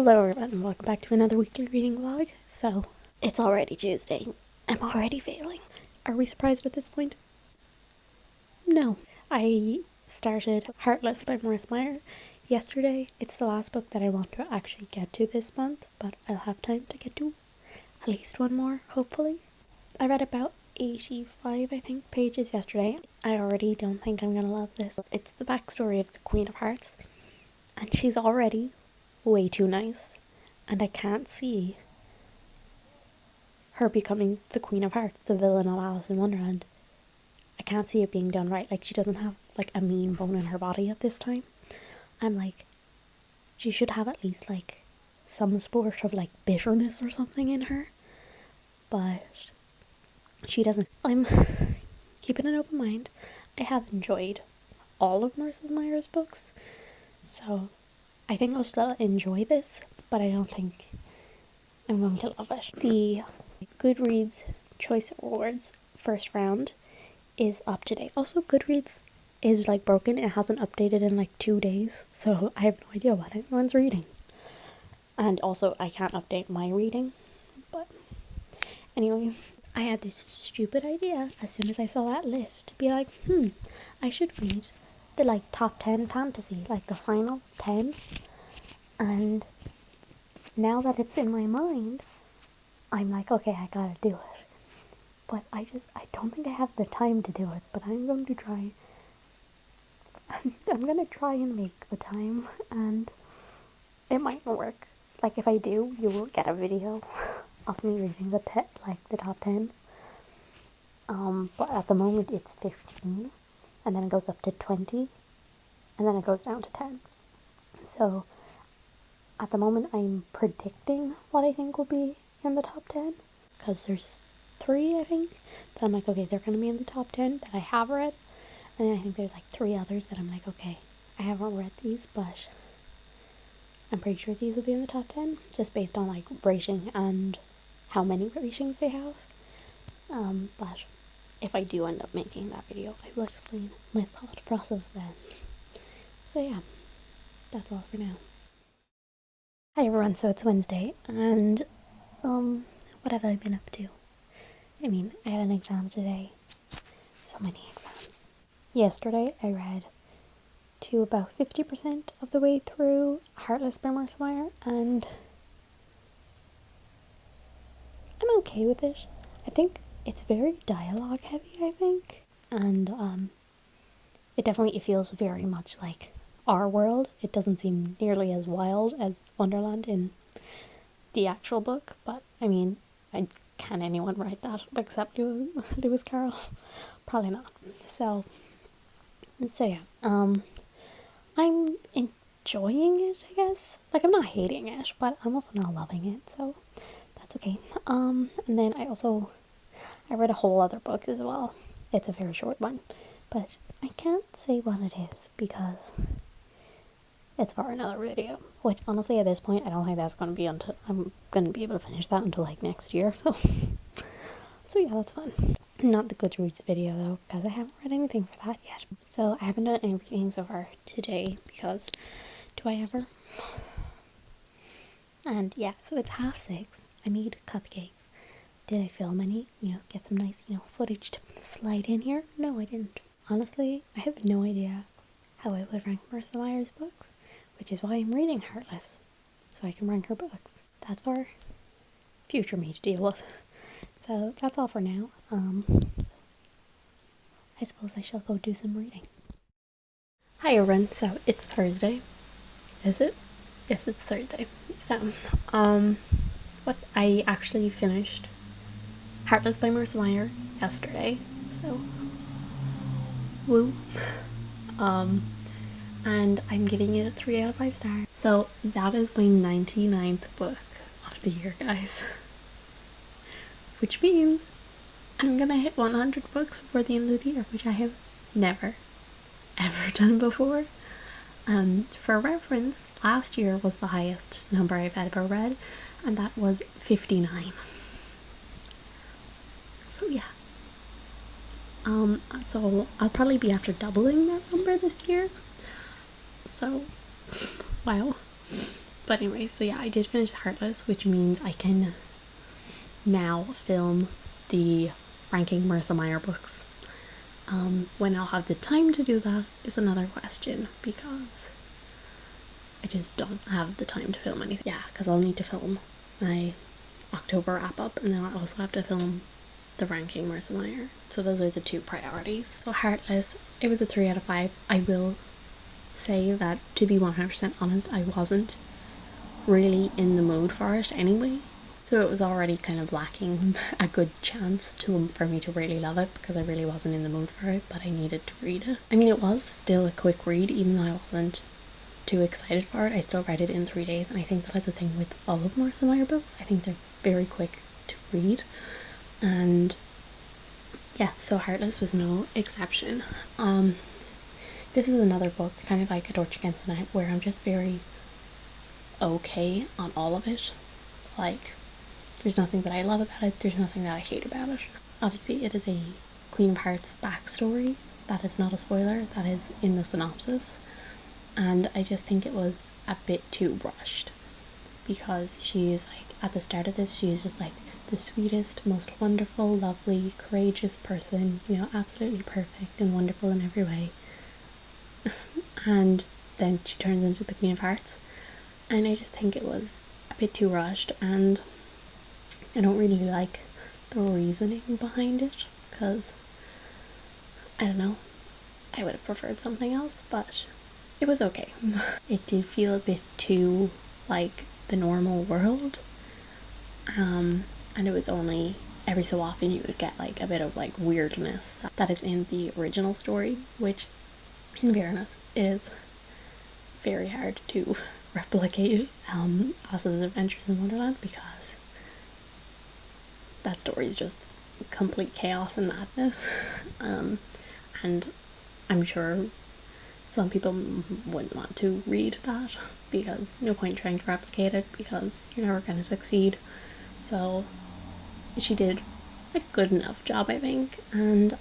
Hello everyone and welcome back to another weekly reading vlog. So, it's already Tuesday. I'm already failing. Are we surprised at this point? No. I started Heartless by Marissa Meyer yesterday. It's the last book that I want to actually get to this month, but I'll have time to get to at least one more, hopefully. I read about 85, I think, pages yesterday. I already don't think I'm gonna love this. It's the backstory of the Queen of Hearts, and she's already way too nice, and I can't see her becoming the Queen of Hearts, the villain of Alice in Wonderland. I can't see it being done right. Like, she doesn't have like a mean bone in her body at this time. I'm like, she should have at least like some sort of like bitterness or something in her, but she doesn't. I'm keeping an open mind. I have enjoyed all of Marissa Meyer's books, so I think I'll still enjoy this, but I don't think I'm going to love it. The Goodreads Choice Awards first round is up today. Also, Goodreads is like broken. It hasn't updated in like 2 days, so I have no idea what anyone's reading. And also, I can't update my reading. But anyway, I had this stupid idea as soon as I saw that list to be like, I should read the like top 10 fantasy, like the final 10, and now that it's in my mind, I'm like, okay, I gotta do it, but I don't think I have the time to do it, but I'm going to try. I'm gonna try and make the time, and it might not work. Like, if I do, you will get a video of me reading the top 10, but at the moment it's 15, and then it goes up to 20, and then it goes down to 10. So, at the moment, I'm predicting what I think will be in the top 10, because there's 3, I think, that I'm like, okay, they're going to be in the top 10 that I have read, and then I think there's like 3 others that I'm like, okay, I haven't read these, but I'm pretty sure these will be in the top 10, just based on like rating and how many ratings they have. But if I do end up making that video, I will explain my thought process then. So yeah, that's all for now. Hi everyone, so it's Wednesday, and what have I been up to? I mean, I had an exam today. So many exams. Yesterday I read to about 50% of the way through Heartless by Marissa Meyer, and I'm okay with it. I think it's very dialogue heavy, I think, and it feels very much like our world. It doesn't seem nearly as wild as Wonderland in the actual book, but I mean, can anyone write that except Lewis Carroll? Probably not. So yeah, I'm enjoying it, I guess. Like, I'm not hating it, but I'm also not loving it, so that's okay. And then I read a whole other book as well. It's a very short one, but I can't say what it is because it's for another video, which honestly at this point I don't think that's going to be until I'm going to be able to finish that until like next year, so yeah, that's fun. Not the Goodreads video though, because I haven't read anything for that yet. So I haven't done any reading so far today, because do I ever? And yeah, so it's 6:30. I made cupcakes. Did I film any? Get some nice, footage to slide in here? No, I didn't. Honestly, I have no idea how I would rank Marissa Meyer's books, which is why I'm reading Heartless, so I can rank her books. That's for future me to deal with. So that's all for now. I suppose I shall go do some reading. Hi everyone, so it's Thursday. Is it? Yes, it's Thursday. So, what I actually finished Heartless by Marissa Meyer yesterday, so woo. And I'm giving it a 3 out of 5 stars. So that is my 99th book of the year, guys. Which means I'm gonna hit 100 books before the end of the year, which I have never, ever done before. For reference, last year was the highest number I've ever read, and that was 59. So yeah. So I'll probably be after doubling that number this year. So, wow. But anyway, so yeah, I did finish Heartless, which means I can now film the ranking Marissa Meyer books. When I'll have the time to do that is another question, because I just don't have the time to film anything. Yeah, because I'll need to film my October wrap up, and then I also have to film the ranking Marissa Meyer. So those are the two priorities. So Heartless, it was a 3 out of 5. I will say that, to be 100% honest, I wasn't really in the mood for it anyway. So it was already kind of lacking a good chance for me to really love it, because I really wasn't in the mood for it, but I needed to read it. I mean, it was still a quick read, even though I wasn't too excited for it. I still read it in 3 days, and I think that is the thing with all of Marissa Meyer books. I think they're very quick to read, and yeah, so Heartless was no exception. This is another book, kind of like A Torch Against the Night, where I'm just very okay on all of it. Like, there's nothing that I love about it, there's nothing that I hate about it. Obviously, it is a Queen of Hearts backstory. That is not a spoiler, that is in the synopsis. And I just think it was a bit too rushed, because she is like, at the start of this, she is just like the sweetest, most wonderful, lovely, courageous person, you know, absolutely perfect and wonderful in every way. And then she turns into the Queen of Hearts, and I just think it was a bit too rushed, and I don't really like the reasoning behind it, because I don't know, I would have preferred something else, but it was okay. It did feel a bit too like the normal world, and it was only every so often you would get like a bit of like weirdness that is in the original story, which in fairness is very hard to replicate Alice's Adventures in Wonderland, because that story is just complete chaos and madness. And I'm sure some people wouldn't want to read that, because no point trying to replicate it, because you're never going to succeed. So she did a good enough job, I think. And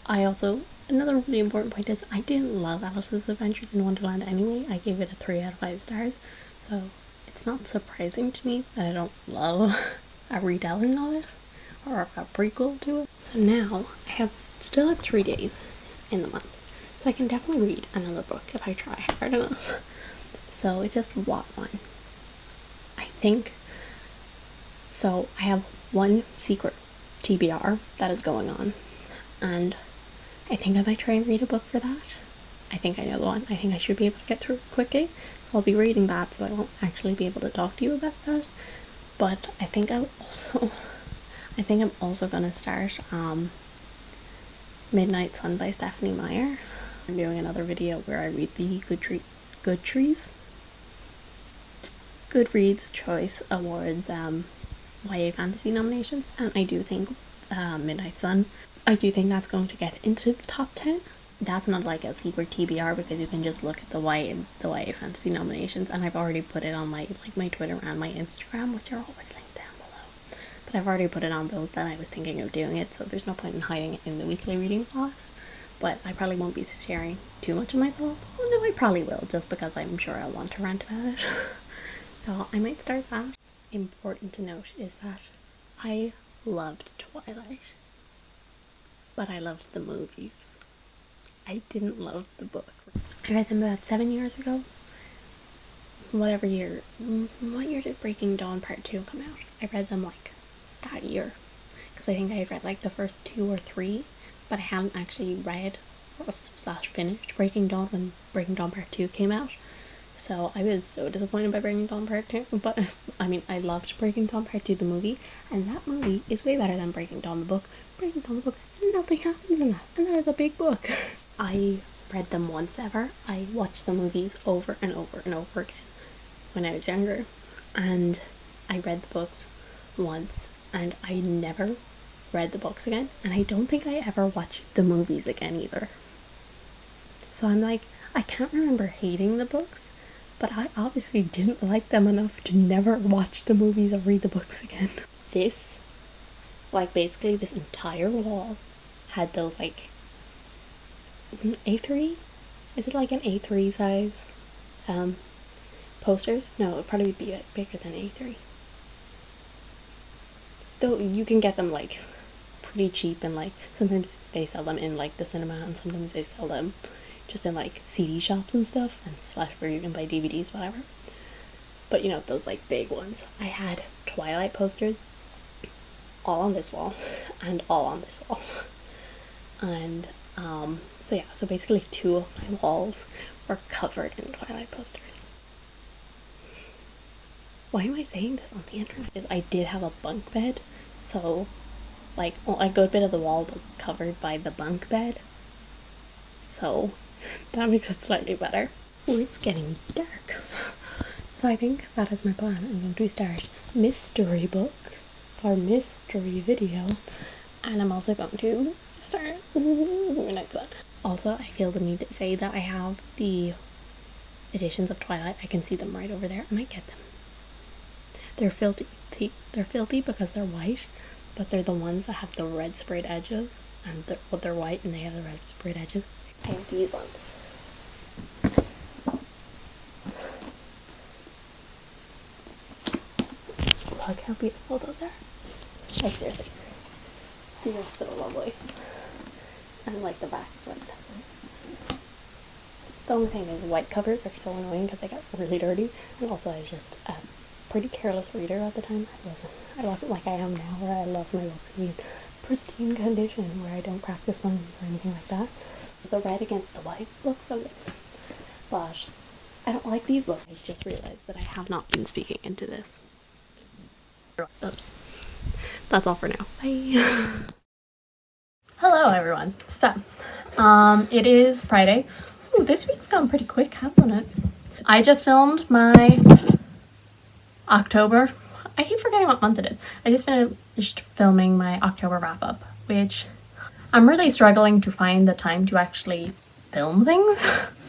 I also, another really important point is, I didn't love Alice's Adventures in Wonderland anyway. I gave it a 3 out of 5 stars, so it's not surprising to me that I don't love a retelling of it, or a prequel to it. So now I still have 3 days in the month, so I can definitely read another book if I try hard enough. So it's just what one, I think. So I have one secret TBR that is going on, and I think I might try and read a book for that. I think I know the one. I think I should be able to get through it quickly, so I'll be reading that, so I won't actually be able to talk to you about that. But I think I'm also gonna start Midnight Sun by Stephanie Meyer. I'm doing another video where I read the Goodreads Choice Awards YA fantasy nominations, and I do think Midnight Sun, I do think that's going to get into the top 10. That's not like a secret TBR, because you can just look at the YA fantasy nominations, and I've already put it on my Twitter and my Instagram, which are always linked down below. But I've already put it on those that I was thinking of doing it, so there's no point in hiding it in the weekly reading class. But I probably won't be sharing too much of my thoughts. Well, no, I probably will, just because I'm sure I'll want to rant about it. So I might start that. Important to note is that I loved Twilight, but I loved the movies. I didn't love the book. I read them about 7 years ago. What year did Breaking Dawn Part 2 come out? I read them like that year, because I think I had read like the first 2 or 3, but I hadn't actually read or / finished Breaking Dawn when Breaking Dawn Part 2 came out. So I was so disappointed by Breaking Dawn Part 2, but I mean, I loved Breaking Dawn Part 2, the movie, and that movie is way better than Breaking Dawn the book. Breaking Dawn the book, nothing happens in that, and that is a big book. I read them once ever. I watched the movies over and over and over again when I was younger, and I read the books once, and I never read the books again, and I don't think I ever watched the movies again either. So I'm like, I can't remember hating the books, but I obviously didn't like them enough to never watch the movies or read the books again. This, like, basically this entire wall had those, like, A3? Is it like an A3 size posters. No, it would probably be bigger than A3. Though you can get them like pretty cheap, and like sometimes they sell them in like the cinema, and sometimes they sell them just in like CD shops and stuff, and slash where you can buy DVDs, whatever. But you know, those like big ones. I had Twilight posters all on this wall and all on this wall. And so yeah, so basically 2 of my walls were covered in Twilight posters. Why am I saying this on the internet? I did have a bunk bed, so like a good bit of the wall was covered by the bunk bed. So that makes it slightly better. Oh, it's getting dark. So I think that is my plan. I'm going to start mystery book or mystery video, and I'm also going to start Midnight Sun. Also, I feel the need to say that I have the editions of Twilight. I can see them right over there. I might get them. They're filthy. They're filthy because they're white, but they're the ones that have the red sprayed edges, and they're white and they have the red sprayed edges. I have these ones. Look how beautiful those are. Like seriously, these are so lovely. And like the back is white. The only thing is white covers are so annoying because they get really dirty, and also I was just a pretty careless reader at the time. I wasn't like I am now, where I love my books to be in pristine condition, where I don't crack the sponge or anything like that. The red against the white looks so good, but I don't like these books. I just realized that I have not been speaking into this. Oops. That's all for now. Bye. Hello everyone. So, it is Friday. Ooh, this week's gone pretty quick, hasn't it? I just filmed my October. I keep forgetting what month it is. I just finished filming my October wrap-up, which I'm really struggling to find the time to actually film things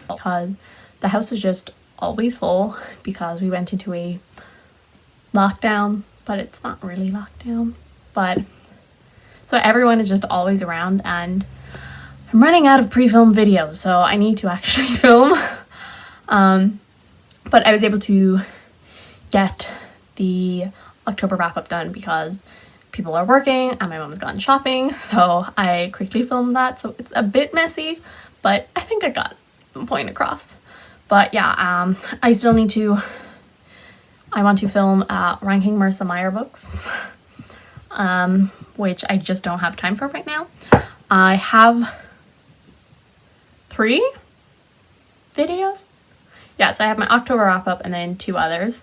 because the house is just always full because we went into a lockdown, but it's not really lockdown. But so everyone is just always around, and I'm running out of pre-filmed videos, so I need to actually film. But I was able to get the October wrap-up done because people are working and my mom's gone shopping, so I quickly filmed that. So it's a bit messy, but I think I got the point across. But yeah, I still need to, I want to film ranking Marissa Meyer books, which I just don't have time for right now. I have 3 videos. Yeah, so I have my October wrap-up and then 2 others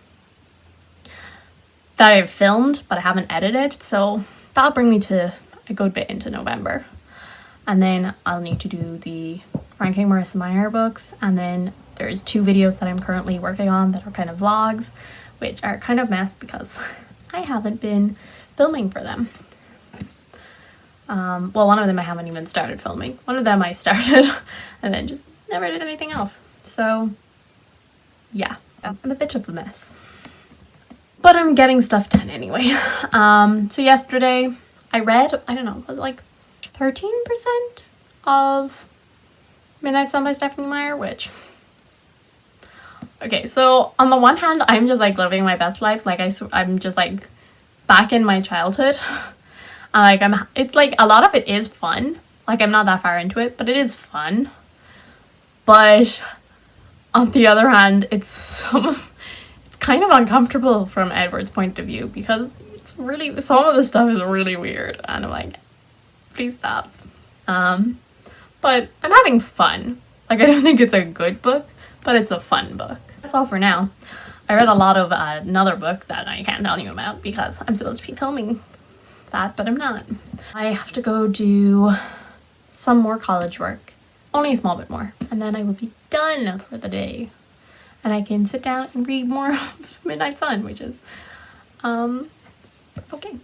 that I've filmed but I haven't edited, so that'll bring me to a good bit into November. And then I'll need to do the ranking Marissa Meyer books, and then there's 2 videos that I'm currently working on that are kind of vlogs, which are kind of mess because I haven't been filming for them. Well, one of them I haven't even started filming. One of them I started and then just never did anything else. So yeah, I'm a bit of a mess. But I'm getting stuff done anyway. So yesterday I read, I don't know, like 13% of Midnight Sun by Stephanie Meyer, which... Okay, so on the one hand, I'm just like living my best life. Like I'm just like back in my childhood. Like it's like a lot of it is fun. Like I'm not that far into it, but it is fun. But on the other hand, it's kind of uncomfortable from Edward's point of view because it's really, some of the stuff is really weird, and I'm like, please stop. But I'm having fun. Like I don't think it's a good book, but it's a fun book. That's all for now. I read a lot of another book that I can't tell you about because I'm supposed to be filming that, but I'm not. I have to go do some more college work, only a small bit more, and then I will be done for the day. And I can sit down and read more of Midnight Sun, which is, okay.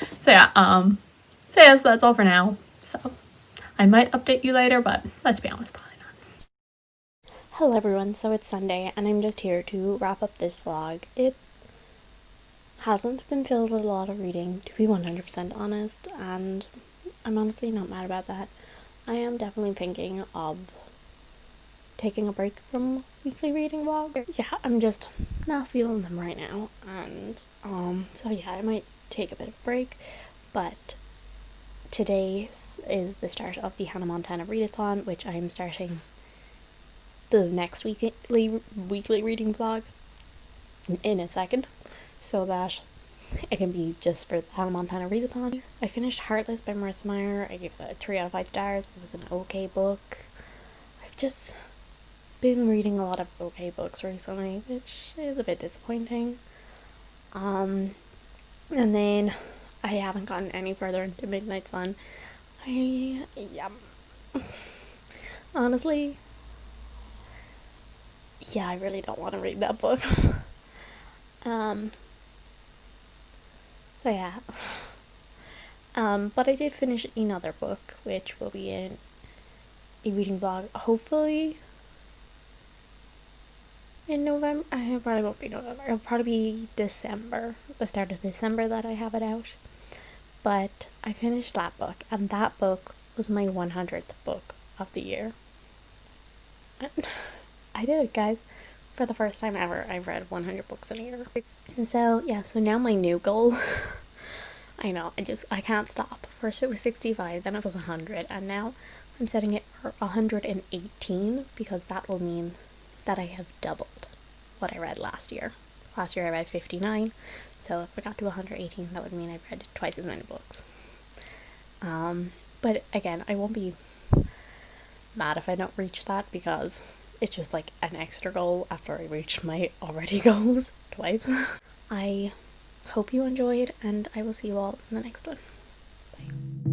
So yeah, so yes, that's all for now. So I might update you later, but let's be honest, probably not. Hello everyone, so it's Sunday, and I'm just here to wrap up this vlog. It hasn't been filled with a lot of reading, to be 100% honest, and I'm honestly not mad about that. I am definitely thinking of taking a break from weekly reading vlog. Yeah, I'm just not feeling them right now, and so yeah, I might take a bit of a break, but today is the start of the Hannah Montana readathon, which I'm starting the next weekly reading vlog in a second, so that it can be just for the Hannah Montana readathon. I finished Heartless by Marissa Meyer. I gave that a 3 out of 5 stars. It was an okay book. I've just been reading a lot of okay books recently, which is a bit disappointing. And then I haven't gotten any further into Midnight Sun. Honestly, yeah, I really don't want to read that book. So yeah. But I did finish another book, which will be in a reading vlog, hopefully in November. It probably won't be November. It'll probably be December, the start of December that I have it out. But I finished that book, and that book was my 100th book of the year. And I did it, guys. For the first time ever, I've read 100 books in a year. And so, yeah, so now my new goal, I know, I can't stop. First it was 65, then it was 100, and now I'm setting it for 118, because that will mean that I have doubled what I read last year. Last year I read 59, so if I got to 118, that would mean I read twice as many books. But again, I won't be mad if I don't reach that, because it's just like an extra goal after I reached my already goals twice. I hope you enjoyed, and I will see you all in the next one. Bye.